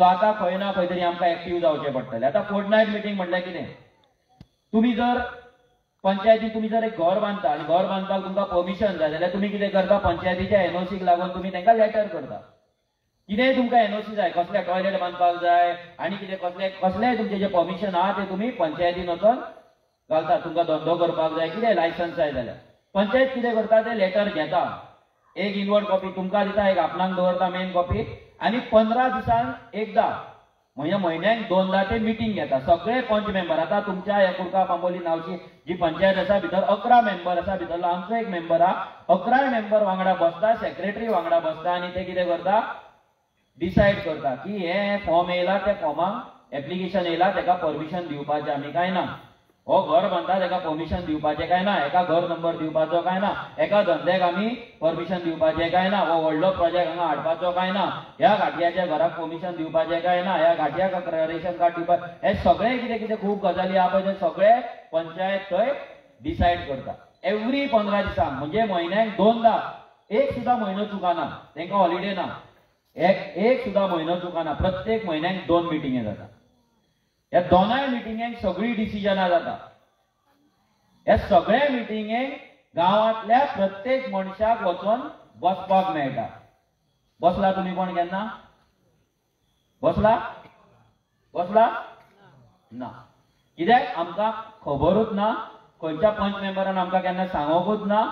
So आता खंय ना खंय तरी आमकां एक्टिव्ह जावचें पडटलें. आता फोर्टनायट मिटींग म्हटल्यार कितें, तुम्ही जर पंचायती तुम्ही जर एक घर बांधता आणि घर बांधपाक तुमकां परमिशन जाय जाल्यार तुम्ही कितें करता, पंचायतीच्या एनओसीक लागून तुम्ही तांकां लेटर करता. कितेंय तुमकां एनओसी जाय, कसले टॉयलेट बांधपाक जाय आनी कितें कसलेय तुमचें जें परमिशन आहा तें तुमी पंचायतीन वचून घालता. तुमकां धंदो करपाक जाय, कितें लायसन्स जाय जाल्यार पंचायत कितें करता, तें लेटर घेता, एक इनवर्ड कॉपी तुमकां दिता, एक आपणाक दवरता मेन कॉपी, आनी 15 दिसान एकदा म्हणजे म्हयन्याक 2दा ते मिटींग घेता. सगळे पंच मेंबर, आता तुमच्या ह्या कुडका पांबोली नांवची जी पंचायत आसा भितर 11 मेंबर आसा, भितरलो आमचो एक मेंबर आहा, 11 मेंबर वांगडा बसता, सेक्रेटरी वांगडा बसता आनी ते कितें करता, डिसायड करता की हे फॉर्म येयला, त्या फॉर्माक एप्लिकेशन येयला, तेका परमिशन दिवपाचें आमी काय ना, हो घर बांधता तेका परमिशन दिवपाचें काय ना, एका घर नंबर दिवपाचो काय ना, एका धंद्याक आमी परमिशन दिवपाचें काय ना, हो व्हडलो प्रोजेक्ट हांगा हाडपाचो काय ना, ह्या घाटयाच्या घराक परमिशन दिवपाचें काय ना, ह्या घाटयाक रेशन कार्ड दिवपाचें, हे सगळे कितें कितें खूब गजाली आहा पळय ते सगळे पंचायत थंय डिसायड करता. एवरी 15 दिसांक म्हणजे म्हयन्याक 2दा, एक सुद्धा म्हयनो चुकाना, तांकां हॉलिडे ना, एक सुद्धा म्हयनो चुकाना, प्रत्येक म्हयन्याक 2 मिटिंगे जाता. ह्या दोनाय मिटिंगेक सगळी डिसिजनां जाता. ह्या सगळ्या मिटिंगेक गांवांतल्या प्रत्येक मनशाक वचून बसपाक मेळटा. बसला तुम्ही कोण केन्ना? बसला ना. कित्याक आमकां खबरूच ना, खंयच्या पंच मेंबरान आमकां केन्ना सांगोकूच ना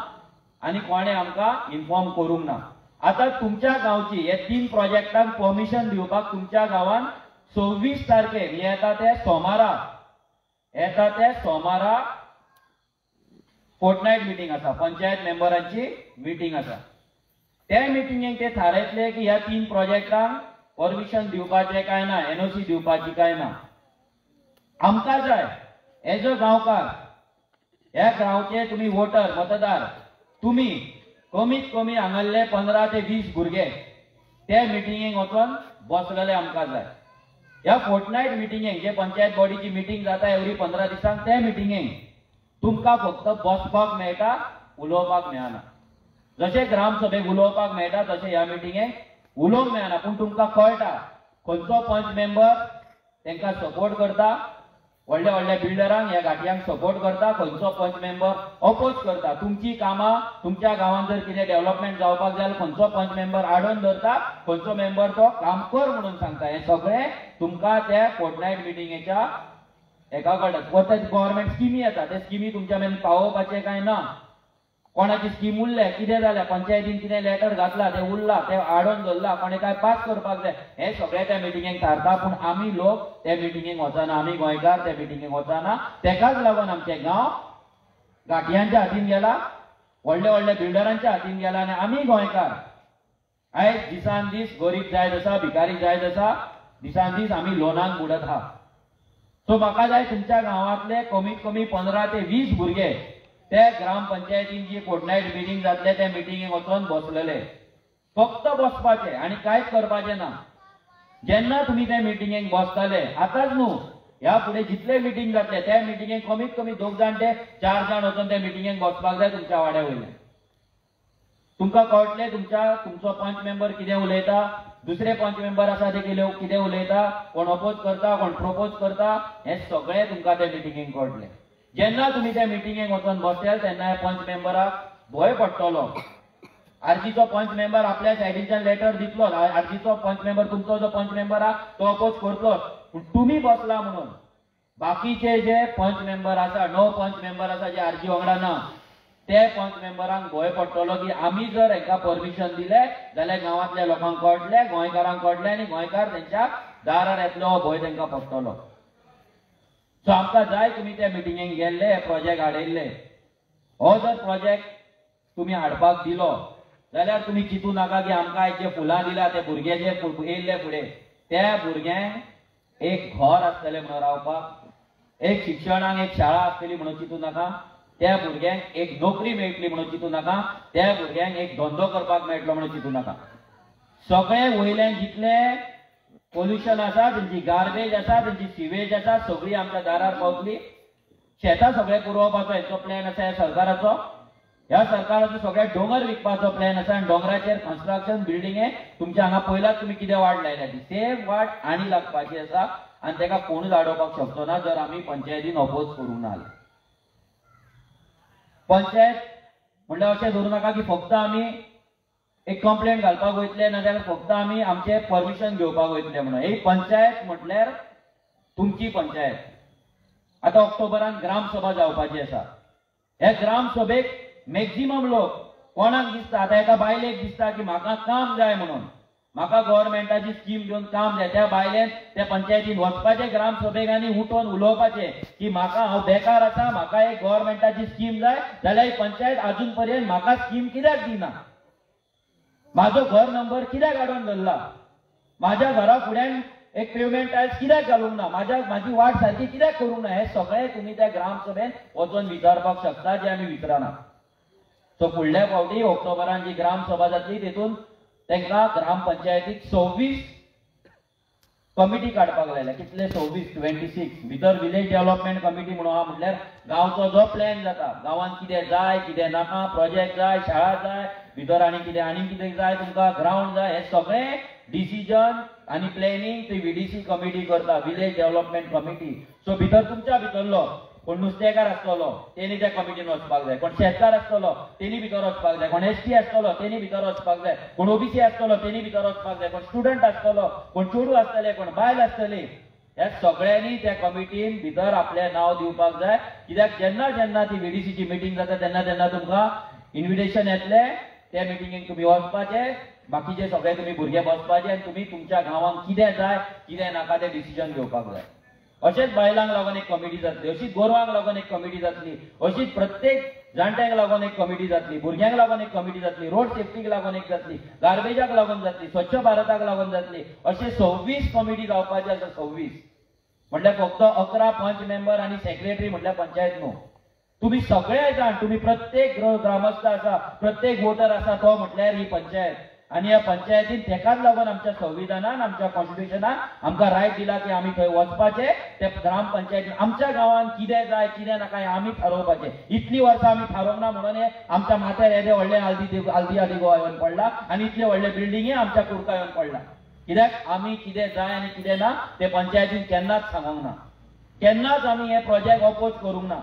आनी कोणें आमकां इन्फॉर्म करूंक ना. आता तुमच्या गांवची हे 3 प्रोजेक्टांक परमिशन दिवपाक तुमच्या गांवांत 26 तारखेक येता ते सोमारा फोर्टनायट मिटींग आसा, पंचायत मेंबरांची मिटींग आसा. त्या मिटींगेक ते थारायतले की ह्या 3 प्रोजेक्टांक परमिशन दिवपाचें काय ना, एनओसी दिवपाची काय ना. आमकां जाय एज अ गांवकार, ह्या गांवचे तुम्ही वोटर मतदार, तुम्ही कमीत कमी हांगासले 15 ते 20 भुरगे त्या मिटींगेक वचून बसलेले आमकां जाय. ह्या फोर्टनायट मिटींगेक जे पंचायत बॉडीची मिटींग जाता एवरी 15 दिसांक, त्या मिटींगेक तुमकां फक्त बसपाक मेळटा, उलोवपाक मेळना. जशें ग्रामसभेक उलोवपाक मेळटा तशें ह्या मिटींगेक उलोवंक मेळना. पूण तुमकां कळटा खंयचो पंच मेंबर तांकां सपोर्ट करता, व्हडल्या व्हडल्या बिल्डरांक ह्या घाटयांक सपोर्ट करता, खंयचो पंच मेंबर अपोज करता. तुमची कामां तुमच्या गांवांत जर कितें डेव्हलपमेंट जावपाक जाय जाल्यार खंयचो पंच मेंबर आडोवन धरता, खंयचो मेंबर तो काम कर म्हणून सांगता. हे सगळें तुमकां त्या फोर्टनायट मिटींगेच्या एका कळटा. परत गव्हर्नमेंट स्किमी येता, ते स्किमी तुमच्या मेरेन पावोवपाचे काय ना. कोणाची स्कीम उरले, कितें जालें, पंचायतीन कितें लेटर घातला ते उरला, ते आडोवन धरला, कोणें काय पास करपाक जाय, हे सगळें त्या मिटींगेक थारता. पूण आमी लोक त्या मिटींगेक वचना, आमी गोंयकार त्या मिटींगेक वचना. तेकाच लागून आमचे गांव घाटयांच्या हातीन गेला, व्हडल्या व्हडल्या बिल्डरांच्या हातीन गेला आनी आमी गोंयकार आयज दिसान दीस गरीब जायत आसा, भिकारी जायत आसा, दिसान दीस आमी लोनांक बुडत आहा. सो म्हाका जाय तुमच्या गांवांतले कमीत कमी 15 ते 20 भुरगे त्या ग्रामपंचायतीन जी फोर्टनायट मिटींग जातले त्या मिटींगेक वचून बसलेले, फक्त बसपाचे आनी कांयच करपाचें ना. जेन्ना तुमी त्या मिटींगेक बसतले, आतांच न्हू, ह्या फुडें जितले मिटींग जातले त्या मिटींगेक कमीत कमी 2 जाण ते 4 जाण वचून त्या मिटींगेक बसपाक जाय तुमच्या वाड्या वयल्यान. तुमकां कळटलें तुमचो पंच मेंबर कितें उलयता, दुसरे पंच मेंबर आसा ते कितें उलयता, कोण अपोज करता, कोण प्रपोज करता, हें सगळें तुमकां त्या मिटींगेक कळटलें. जेन्ना तुम्ही त्या मिटींगेक वचून बसल्यार तेन्ना ह्या पंच मेंबराक भंय पडटलो. आरजीचो पंच मेंबर आपल्या सायडीच्यान लेटर दितलो, आरजीचो पंच मेंबर तुमचो जो पंच मेंबर आहा तो अपोज करतलो. पूण तुमी बसला म्हणून बाकीचे जे पंच मेंबर आसा, 9 पंच मेंबर आसा जे आरजी वांगडा ना, ते पंच मेंबरांक भंय पडटलो की आमी जर हाका परमिशन दिले जाल्यार गांवांतल्या लोकांक कळटले, गोंयकारांक कळटले आनी गोंयकार तेंच्या दारार येतलो, हो भंय तांकां पडटलो. सो आमकां जाय तुमी त्या मिटींगेक गेल्ले, हे प्रोजेक्ट हाडयल्ले. हो जर प्रोजेक्ट तुमी हाडपाक दिलो जाल्यार तुमी चिंतू नाका की आमकां आयज जे फुलां दिला ते भुरगे जे येयल्ले फुडें त्या भुरग्यांक एक घर आसतलें म्हणून रावपाक, एक शिक्षणाक एक शाळा आसतली म्हणून चिंतू नाका, त्या भुरग्यांक एक नोकरी मेळटली म्हणून चिंतू नाका, त्या भुरग्यांक एक धंदो करपाक मेळटलो म्हणून चिंतू नाका. सगळे वयल्यान जितले पोल्युशन आसा, तेंची गार्बेज आसा, तेंची सिवेज आसा, सगळी आमच्या दारार पावतली. शेतां सगळे पुरोवपाचो हेचो प्लॅन आसा ह्या सरकाराचो. ह्या सरकाराचो सगळ्या डोंगर विकपाचो प्लॅन आसा आनी डोंगराचेर कन्स्ट्रक्शन बिल्डिंगे तुमच्या हांगा पयलाच तुमी कितें वाट लायल्या ती सेम वाट आनी लागपाची आसा आनी ताका कोणूच आडोवपाक शकचो ना जर आमी पंचायतीन अपोज करूंक ना. पंचायत म्हणल्यार अशें धरूं नाका की फक्त आमी एक कंप्लेंट घालपाक वयतले नाजाल्यार फक्त आमी आमचे परमिशन घेवपाक वयतले म्हणून. ही पंचायत म्हटल्यार तुमची पंचायत. आता ऑक्टोबरान ग्रामसभा जावपाची आसा. ह्या ग्रामसभेक मॅक्झिमम लोक कोणाक दिसता, आता एका बायलेक दिसता की म्हाका काम जाय म्हणून, म्हाका गव्हर्नमेंटाची स्कीम घेवन काम जाय, त्या बायलेन त्या पंचायतीन वचपाचे ग्रामसभेक आनी उठोवन उलोवपाचे की म्हाका हांव बेकार आसा, म्हाका एक गव्हर्नमेंटाची स्कीम जाय, जाल्यार ही पंचायत अजून पर्यंत म्हाका स्कीम कित्याक दिना, म्हाजो घर नंबर कित्याक काडून धरला, म्हाज्या घरा फुड्यान एक पेमेंट टायल्स कित्याक घालूंक ना, म्हाजी वाट सारकी कित्याक करूंक ना, हे सगळे तुम्ही त्या ग्रामसभेन वचून विचारपाक शकता, जे आमी विचारना. सो फुडल्या फावटी ऑक्टोबरान जी ग्रामसभा जातली तेतून तांकां ग्रामपंचायतीक 26 कमिटी काडपाक लायल्या. कितले 26 भितर विलेज डेव्हलपमेंट कमिटी म्हणून आहा, म्हटल्यार गांवचो जो प्लॅन जाता, गांवांत कितें जाय कितें नाका, प्रोजेक्ट जाय, शाळा जाय, भितर आनी कितें जाय तुमकां, ग्राउंड जाय, हे सगळे डिसिजन आनी प्लॅनिंग ती व्हीडीसी कमिटी करता, विलेज डेव्हलपमेंट कमिटी. सो भितर तुमच्या भितरलो कोण नुस्तेकार आसतलो तेणी त्या कमिटीन वचपाक जाय, कोण शेतकार आसतलो तेणी भितर वचपाक जाय, कोण एसटी आसतलो तेणी भितर वचपाक जाय, कोण ओबीसी आसतलो तेणी भितर वचपाक जाय, कोण स्टुडंट आसतलो, कोण चेडूं आसतले, कोण बायल आसतली, ह्या सगळ्यांनी त्या कमिटीन भितर आपलें नांव दिवपाक जाय. कित्याक जेन्ना जेन्ना ती व्हीडीसीची मिटींग जाता तेन्ना तेन्ना तुमकां इन्व्हिटेशन येतले, त्या मिटींगेक तुमी वचपाचे, बाकीचे सगळे तुमी भुरगे बसपाचे आनी तुमी तुमच्या गांवांक कितें जाय कितें नाका तें डिसिजन घेवपाक जाय. अशेंच बायलांक लागून एक कमिटी जातली, अशीच गोरवांक लागून एक कमिटी जातली, अशीच प्रत्येक जाणट्यांक लागून एक कमिटी जातली, भुरग्यांक लागून एक कमिटी जातली, रोड सेफ्टीक लागून एक जातली, गार्बेजाक लागून जातली, स्वच्छ भारताक लागून जातली, अशे 26 कमिटी जावपाचे आसा. 26 म्हटल्यार फक्त 11 पंच मेंबर आनी सेक्रेटरी म्हटल्यार पंचायत न्हू. तुम्ही सगळे जाण, तुम्ही प्रत्येक ग्रामस्थ आसा, प्रत्येक वोटर आसा तो म्हटल्यार ही पंचायत. आणि ह्या पंचायतीन तेकाच लागून आमच्या संविधानान आमच्या कॉन्स्टिट्युशनान आमकां रायट दिला की आमी थंय वचपाचे, ते ग्रामपंचायतीन आमच्या गांवांत कितें जाय कितें नाका हें आमी थारोवपाचें. इतली वर्सां आमी थारोवंक ना म्हणून आमच्या माथ्यार येदे व्हडले हल्दी गोवा येवन पडला आनी इतले व्हडले बिल्डिंगे आमच्या कुडका येवन पडला. कित्याक आमी कितें जाय आनी कितें ना ते पंचायतीन केन्नाच सांगूंक ना, केन्नाच आमी हे प्रोजेक्ट अपोज करूंक ना.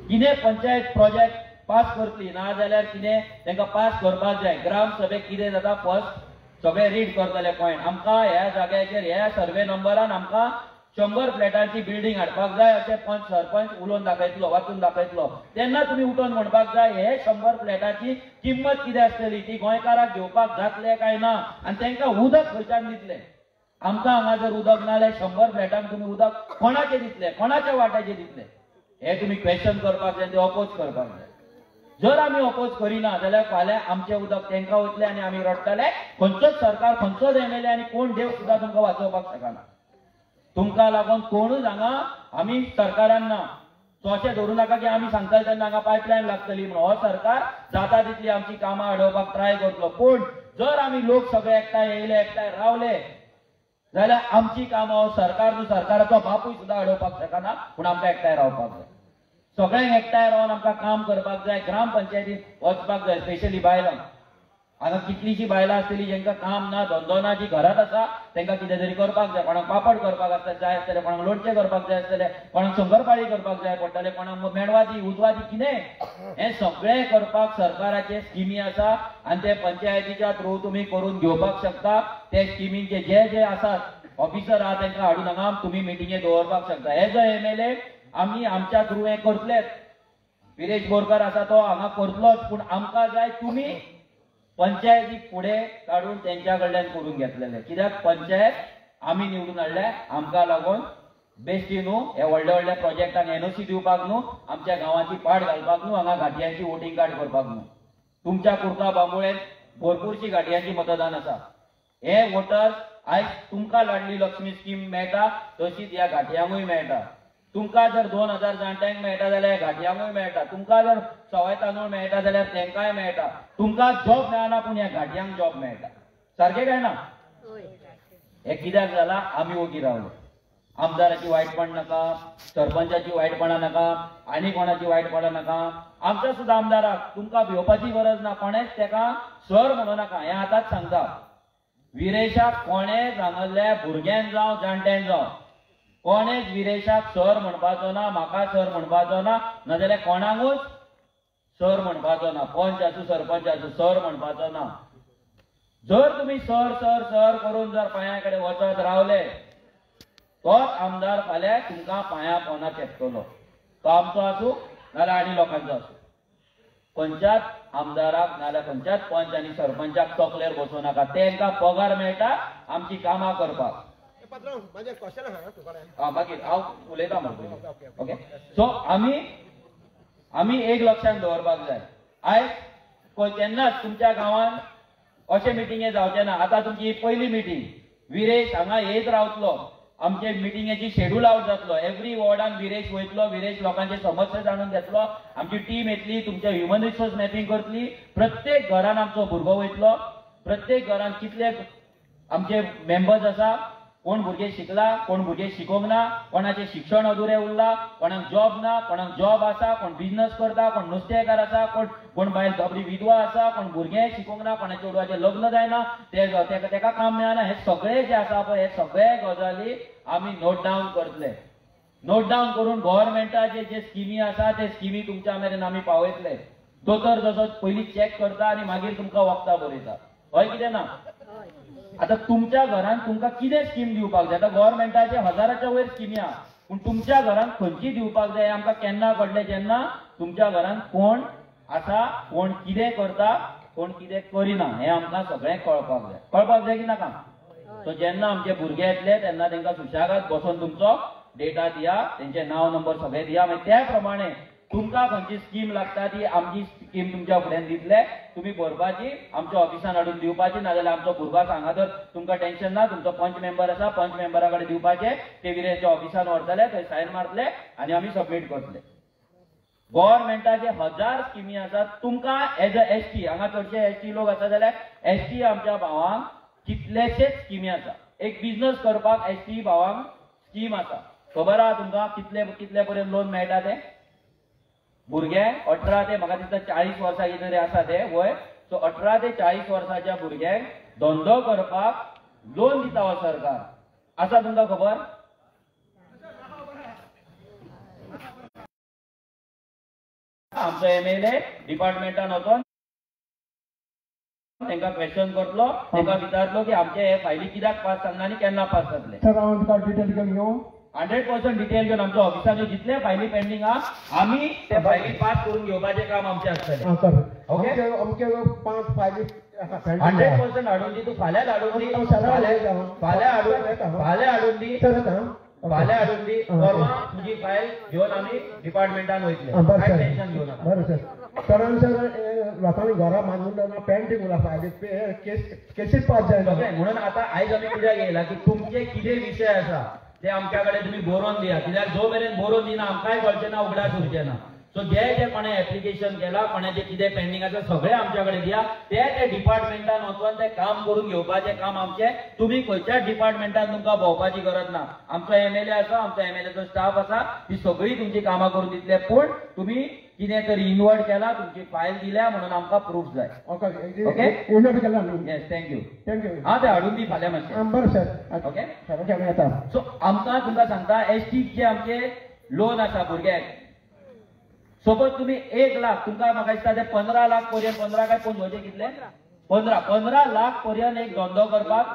कितें पंचायत प्रोजेक्ट पास करतली ना जाल्यार कितें तांकां पास करपाक जाय. ग्रामसभेक कितें जाता फर्स्ट सगळे रीड करतले पॉयंट, आमकां ह्या जाग्याचेर ह्या सर्वे नंबरान आमकां 100 फ्लॅटांची बिल्डींग हाडपाक जाय अशें पंच सरपंच उलोवन दाखयतलो, वाचून दाखयतलो. तेन्ना तुमी उठोवन म्हणपाक जाय हे 100 फ्लॅटाची किंमत कितें आसतली, ती गोंयकाराक घेवपाक जातले काय ना आनी तांकां उदक खंयच्यान दितले. आमकां हांगा जर उदक ना जाल्यार 100 फ्लॅटांक तुमी उदक कोणाचें दितले, कोणाच्या वाट्याचें दितले, हे तुमी क्वेश्चन करपाक जाय, ते अपोज करपाक जाय. जर आमी अपोज करिना जाल्यार फाल्यां आमचें उदक तांकां वयतलें आनी आमी रडटले. खंयचोच सरकार, खंयचोच एमएलए आनी कोण देव सुद्दां तुमकां वाचोवपाक शकना. तुमकां लागून कोणूच हांगा आमी सरकारान ना. सो अशें धरूं नाका की आमी सांगताले तेन्ना हांगा पायपलायन लागतली म्हणून. हो सरकार जाता तितली आमची कामां अडोवपाक ट्राय करतलो, पूण जर आमी लोक सगळे एकठांय येयले, एकठांय रावले जाल्यार आमची कामां हो सरकार सरकाराचो बापूय सुद्दां अडोवपाक शकना. पूण आमकां एकठांय रावपाक जाय, सगळ्यांक एकठांय रावन आमकां काम करपाक जाय. ग्रामपंचायतीन वचपाक जाय, स्पेशली बायलांक. हांगा कितलींशीं बायलां आसतलीं जेंकां काम ना, धंदो ना, जी घरांत आसा तांकां कितें तरी करपाक जाय. कोणाक पापड करपाक जाय आसतले, कोणाक लोणचें करपाक जाय आसतले, कोणाक शंकरपाळी करपाक जाय पडटले, कोणाक मेणवाती उजवाती कितें हें सगळें करपाक सरकाराचे स्किमी आसा आनी ते पंचायतीच्या थ्रू तुमी करून घेवपाक शकता. ते स्किमींचे जे जे आसात ऑफिसर आहा तांकां हाडून हांगा तुमी मिटिंगे दवरपाक शकता. एज अ एमएलए आमी आमच्या थ्रू हें करतलेच. विरेश बोरकार आसा तो हांगा करतलोच, पूण आमकां जाय तुमी पंचायतीक फुडें काडून तेंच्या कडल्यान करून घेतलेले. कित्याक पंचायत आमी निवडून हाडले, आमकां लागून बेश्टी न्हू हे व्हडले व्हडले प्रोजेक्टांक एनओसी दिवपाक न्हू, आमच्या गांवाची पाड घालपाक न्हू, हांगा घाटयांची वोटिंग कार्ड करपाक न्हू. तुमच्या कुर्ता बांबोळेन भरपूरशी घाटयांची मतदान आसा. हे वोटर्स आयज तुमकां लाडली लक्ष्मी स्कीम मेळटा तशीच ह्या घाटयांकूय मेळटा. तुमकां जर 2000 जाणट्यांक मेळटा जाल्यार घाटयांकूय मेळटा. तुमकां जर सवाय तांदूळ मेळटा जाल्यार तेंकांय मेळटा. तुमकां जॉब मेळना पूण ह्या घाटयांक जॉब मेळटा. सारकें काय ना? हे कित्याक जाला? आमी ओगी रावले. आमदाराची वाईटपण नका, सरपंचाची वाईटपणा नका, आणि कोणाची वाईटपणा नका. आमच्या सुद्धा आमदाराक तुमकां भिवपाची गरज ना, कोणेच तेका सर म्हणू नका, हे आतांच सांगता. विरेशाक कोणेच हांगासल्या भुरग्यांक जावं जाणट्यांक जावं कोणेच विरेशाक सर म्हणपाचो ना, म्हाका सर म्हणपाचो ना, नाजाल्यार कोणाकूच सर म्हणपाचो ना. पंच आसूं सरपंच आसूं सर म्हणपाचो ना. जर तुम्ही सर सर सर करून जर पांया कडेन वचत रावले तोच आमदार फाल्यां तुमकां पांया पोंदा चेपतलो. तो आमचो आसूं नाल्यार आनी लोकांचो आसूं. खंयच्याच आमदाराक नाल्यार खंयच्याच पंच आनी सरपंचाक तकलेर बसोव नाका. तांकां पगार मेळटा आमची कामां करपाक. मागीर हांव उलयतां म्हणटा. ओके, सो आमी एक लक्षांत दवरपाक जाय. आयज केन्नाच तुमच्या गांवांत अशें मिटिंगे जावचें ना. आतां तुमची पयली मिटींग विरेश हांगा येत रावतलो. आमचे मिटिंगेची शेड्यूल आउट जातलो. एवरी वॉर्डान विरेश वयतलो. विरेश लोकांचे समस्या जाणून घेतलो. आमची टीम येतली, तुमचे ह्युमन रिसोर्स मॅपिंग करतली. प्रत्येक घरान आमचो भुरगो वयतलो. प्रत्येक घरान कितले आमचे मेंबर्स आसा, कोण भुरगे शिकला, कोण भुरगे शिकोंक ना, कोणाचे शिक्षण अधुरे उरला, कोणाक जॉब ना, कोणाक जॉब आसा, कोण बिझनेस करता, कोण नुस्तेकार आसा, कोण बायल धबडी विधवा आसा, कोण भुरगे शिकोंक ना, कोणाच्या चेडवाचें लग्न जायना, तेका काम मेळना. हे सगळे जे आसा पळय हे सगळे गजाली आमी नोट डावन करतले. नोट डावन करून गव्हर्नमेंटाचे जे स्किमी आसा ते स्किमी तुमच्या मेरेन आमी पावयतले. दोतोर जसो पयलीं चॅक करता आनी मागीर तुमकां वखदां बरयता. हय कितें ना. आता तुमच्या घरान तुमकां कितें स्कीम दिवपाक जाय. आता गव्हर्नमेंटाचे हजाराच्या वयर स्किमी आहा, पूण तुमच्या घरान खंयची दिवपाक जाय आमकां केन्ना कळटलें जेन्ना तुमच्या घरान कोण आसा, कोण कितें करता, कोण कितें करिना हें आमकां सगळें कळपाक जाय की नाका. सो जेन्ना आमचे भुरगे येतले तेन्ना तांकां सुशेगाद बसून तुमचो डेटा दिया, तेंचे नांव नंबर सगळे दिया. मागीर त्या प्रमाणे तुमकां खंयची स्कीम लागता ती आमची स्कीम तुमच्या फुड्यान दितले. तुमी भरपाची, आमच्या ऑफिसान हाडून दिवपाची. नाजाल्यार आमचो भुरगो सांगा तर तुमकां टेन्शन ना. तुमचो पंच मेंबर आसा, पंच मेंबरा कडेन दिवपाचे. ते विरेच्या ऑफिसान व्हरतले, थंय सायन मारतले आनी आमी सबमीट करतले. गव्हर्नमेंटाचे 1000 स्किमी आसात. तुमकां एज अ एसटी, हांगा चडशे एसटी लोक आसा जाल्यार एसटी आमच्या भावांक कितलेशेच स्किमी आसा. एक बिझनेस करपाक एसटी भावांक स्कीम आसा. खबर आहा तुमकां कितले पर्यंत लोन मेळटा ते. भुरग्यांक 18 ते म्हाका दिसता 40 वर्सां कितें आसा ते वय. सो 18 ते 40 वर्साच्या भुरग्यांक धंदो करपाक लोन दिता हो सरकार. आसा तुमकां खबर. आमचो एमएलए डिपार्टमेंटान वचोन तांकां क्वेश्चन करतलो, तांकां विचारतलो की आमचे हे फायली कित्याक पास जावना आनी केन्ना पास जातले. 100% डिटेल घेवन आमच्या ऑफिसांनी जितले फायली पेंडिंग आहा आमी ते फायली पास करून घेवपाचें काम आमचें आसतलें. ओके, 100% हाडून दी. तूं फाल्यां हाडून दी, फाल्यां हाडून दी, फाल्यां हाडून दी. परवां तुजी फायल घेवन आमी डिपार्टमेंटान वयतले. कांय टेन्शन घेवं नाका. बरें सर. कारण सर लोकांनी घरां बांदून पेंटींग उरला केसीस पास जायना. म्हणून आतां आयज आमी कित्याक येयला की तुमचे कितें विशय आसा ते आमच्या कडेन तुमी बरोवन दिया. कित्याक जो मेरेन बरोवन दिना आमकांय कळचें ना, उगडास उरचें ना. सो जे कोणें एप्लिकेशन केलां, कोणाचें कितें पेंडिंग आसा सगळें आमच्या कडेन दिया. ते डिपार्टमेंटान वचून तें काम करून घेवपाचें काम आमचें. तुमी खंयच्याच डिपार्टमेंटान तुमकां भोंवपाची गरज ना. आमचो एमएलए आसा, आमचो एमएलएचो स्टाफ आसा, ती सगळीं तुमची कामां करून दितले. पूण तुमी कितें तरी इन्वर्ट केला, तुमची फायल दिल्या म्हणून आमकां प्रूफ जाय. Okay, yes, thank you. हां, ते हाडून दी फाल्यां मातशें. बरें सर. ओके, येता. सो आमकां तुमकां सांगता एसटीचे आमचे लोन आसा भुरग्यांक. सपोज तुम्ही 1 लाख, तुमकां म्हाका दिसता ते 15 लाख पर्यंत, 15 काय 15 कितले 15 लाख पर्यंत एक धंदो करपाक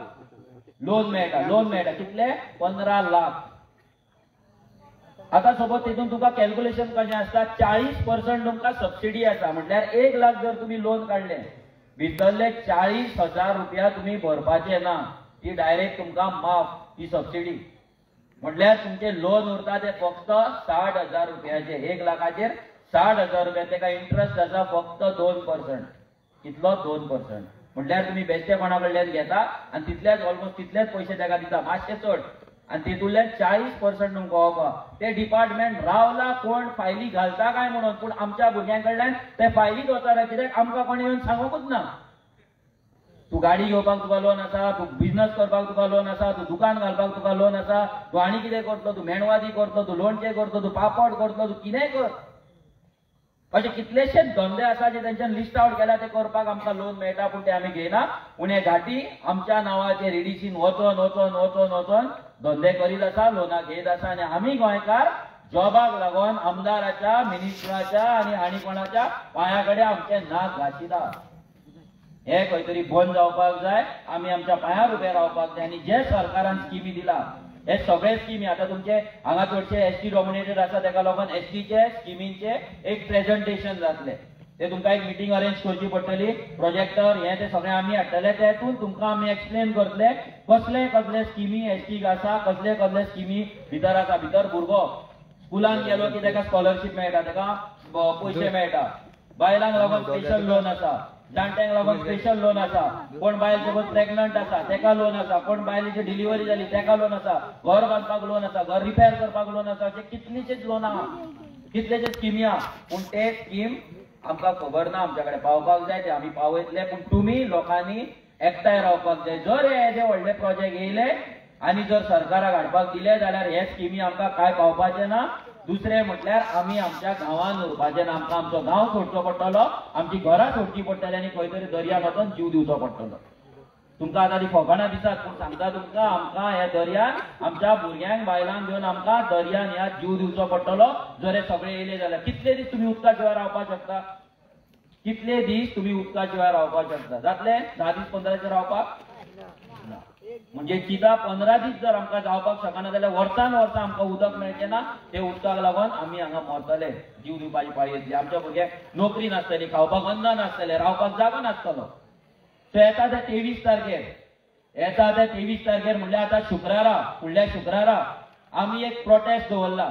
लोन मेळटा. लोन मेळटा कितले 15 लाख. आता सपोज तितून तुका कॅल्क्युलेशन कशें आसता, 40% तुमकां सबसिडी आसा. म्हटल्यार 1 लाख जर तुम्ही लोन काढले भितरले 40,000 रुपया तुम्ही भरपाचे ना. ती डायरेक्ट तुमकां माफ, ती सबसिडी. म्हटल्यार तुमचे लोन उरता ते फक्त 60,000 रुपयाचे. 1 लाखाचेर 60,000 रुपया. तेका इंटरेस्ट आसा फक्त 2%. कितलो 2%. म्हटल्यार तुम्ही बेश्टे कोणा कडल्यान घेता आनी तितलेच ऑलमोस्ट तितलेच पयशे तेका दिता, मातशे चड. आनी तितूंतल्यान 40% तुमकां ओपा. ते डिपार्टमेंट रावला कोण फायली घालता काय म्हणून, पूण आमच्या भुरग्यां कडल्यान ते फायलीच वचना. कित्याक आमकां कोणी येवन सांगूंकूच ना. तू गाडी घेवपाक तुका लोन आसा, तू बिझनेस करपाक तुका लोन आसा, तू दुकान घालपाक तुका लोन आसा, तू आनी कितें करतलो, तू मेणवाती करतलो, तू लोणचें करतलो, तू पापड करतलो, तू कितेंय कर. अशे कितलेशेच धंदे आसा जे तेंच्यान लिस्ट आउट केला ते करपाक आमकां लोन मेळटा, पूण ते आमी घेयना. पूण हे घाटी आमच्या नांवाचेर एडीसीन वचोन धंदे करीत आसा, लोनां घेत आसा. आनी आमी गोंयकार जॉबाक लागून आमदाराच्या, मिनिस्टराच्या आनी कोणाच्या पांया कडेन आमचे नाक घाशिता. हे खंय तरी बंद जावपाक जाय. आमी आमच्या पांयार उबे रावपाक जाय. आनी जे सरकारान स्किमी दिला हे सगळे स्किमी, आता तुमचे हांगा चडशे एसटी डॉमिनेटेड आसा, तेका लागून एसटीचे स्किमींचे एक प्रेझेंटेशन जातले. ते तुमकां एक मिटींग अरेंज करची पडटली. प्रोजेक्टर हे ते सगळे आमी हाडटले. तेतून तुमकां आमी एक्सप्लेन करतले कसले कसले स्किमी एसटीक आसा, कसले कसले स्किमी भितर आसा. भितर भुरगो स्कुलान गेलो की तेका स्कॉलरशीप मेळटा, तेका पयशे मेळटा. बायलांक लागून स्पेशल लोन आसा, जाणट्यांक लागून स्पेशल लोन आसा. कोण बायल सपोज प्रेग्नंट आसा तेका लोन आसा, कोण बायलेची डिलिव्हरी जाली तेका लोन आसा, घर बांदपाक लोन आसा, घर रिपेअर करपाक लोन आसा. अशे कितलीशेच लोन आहा, कितलेशेच स्किमी आहा. पूण ते स्कीम आमकां खबर ना, आमच्या कडेन पावपाक जाय, ते आमी पावयतले. पूण तुमी लोकांनी एकठांय रावपाक जाय. जर हे व्हडले प्रोजेक्ट येयले आनी जर सरकाराक हाडपाक दिले जाल्यार हे स्किमी आमकां काय पावपाचे ना. दुसरे म्हटल्यार आमी आमच्या गांवांत उरपाचें ना. आमकां आमचो गांव सोडचो पडटलो, आमची घरां सोडची पडटली आनी खंय तरी दर्याक वचून जीव दिवचो पडटलो. तुमकां आतां ती फकाणां दिसतात, पूण सांगता तुमकां, आमकां ह्या दर्यान आमच्या भुरग्यांक बायलांक घेवन आमकां दर्यान ह्या जीव दिवचो पडटलो जर हे सगळे येयले जाल्यार. कितले दीस तुमी उदका शिवाय रावपाक शकता? कितले दीस तुमी उदका शिवाय रावपाक शकता? जातले 10 दीस 15 दीस रावपाक? म्हणजे चिदा 15 दीस जर आमकां जावपाक शकना जाल्यार वर्सान आमकां उदक मेळचें ना. ते उदकाक लागून आमी हांगा मरतले, जीव दिवपाची पाळी येतली. आमच्या भुरग्यांक नोकरी नासतली, खावपाक अन्न नासतलें, रावपाक जागो नासतलो. सो येता ते 23 तारखेर म्हणल्यार आतां शुक्रारा, फुडल्या शुक्रारा आमी एक प्रोटेस्ट दवरला.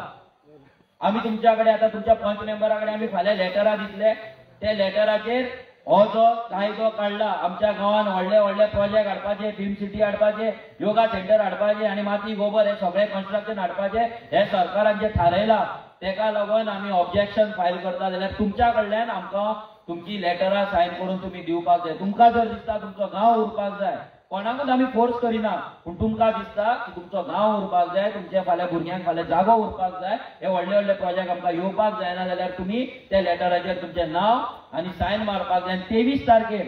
आमी तुमच्या कडेन आतां तुमच्या पंच मेंबरा कडेन आमी फाल्यां लेटरां दितले. त्या लेटराचेर हो जो कायदो काडला, आमच्या गांवांत व्हडले व्हडले प्रोजेक्ट हाडपाचे, फिल्म सिटी हाडपाचे, योगा सेंटर हाडपाचे आनी माती गोबर हे सगळे कन्स्ट्रक्शन हाडपाचे, हे सरकारान जे थारायला तेका लागून आमी ऑब्जेक्शन फायल करता. जाल्यार तुमच्या कडल्यान आमकां तुमची लेटरां सायन करून तुमी दिवपाक जाय. तुमकां जर दिसता तुमचो गांव उरपाक जाय, कोणाकूच आमी फोर्स करिना, पूण तुमकां दिसता की तुमचो गांव उरपाक जाय, तुमच्या फाल्यां भुरग्यांक फाल्यां जागो उरपाक जाय, हे व्हडले व्हडले प्रोजेक्ट आमकां येवपाक जायना, जाल्यार तुमी त्या लेटराचेर तुमचें नांव आनी सायन मारपाक जाय. 23 तारखेर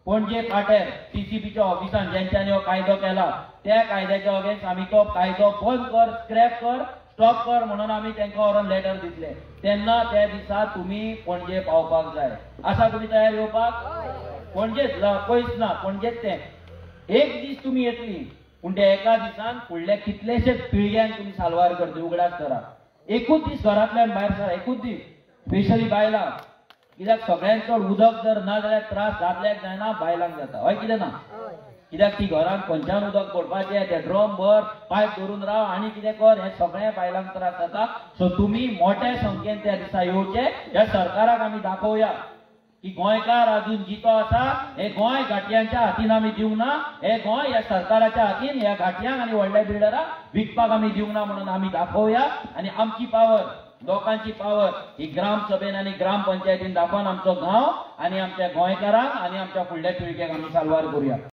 पणजे पाट्यार CCPच्या ऑफिसान जेंच्यांनी हो कायदो केला त्या कायद्याच्या अगेन्स्ट आमी तो कायदो बंद कर, स्क्रॅप कर, स्टॉप कर म्हणून आमी तांकां व्हरून लेटर दितले. तेन्ना त्या दिसा तुमी पणजे पावपाक जाय. आसा तुमी तयार येवपाक? पणजेच पयस ना, पणजेच तें एक दीस तुमी येतली, पूण ते एका दिसान फुडल्या कितलेशेच पिळग्यांक तुमी साल्वार करतली. उगडास करा, एकूच दीस घरांतल्यान भायर सरा, एकूच दीस. स्पेशली बायलां, कित्याक सगळ्यांत चड उदक जर ना जाल्यार त्रास दादल्याक जायना, बायलांक जाता. हय कितें ना? कित्याक ती घरांत खंयच्यान उदक पडपाचें, ते ड्रम भर, पायप धरून राव आनी कितें कर, हे सगळे बायलांक त्रास जाता. सो तुमी मोठ्या संख्येन त्या दिसा येवचे. ह्या सरकाराक आमी दाखोवया की गोंयकार अजून जितो आसा. हे गोंय घाटयांच्या हातीन आमी दिवंक ना, हे गोंय ह्या सरकाराच्या हातीन ह्या घाटयांक आनी व्हडल्या बिल्डरांक विकपाक आमी दिवंक ना म्हणून आमी दाखोवया. आनी आमची पावर, लोकांची पावर ही ग्रामसभेन आनी ग्रामपंचायतीन दाखोवन आमचो गांव आनी आमच्या गोंयकारांक आनी आमच्या फुडल्या पिळगेक आमी साल्वार करूया.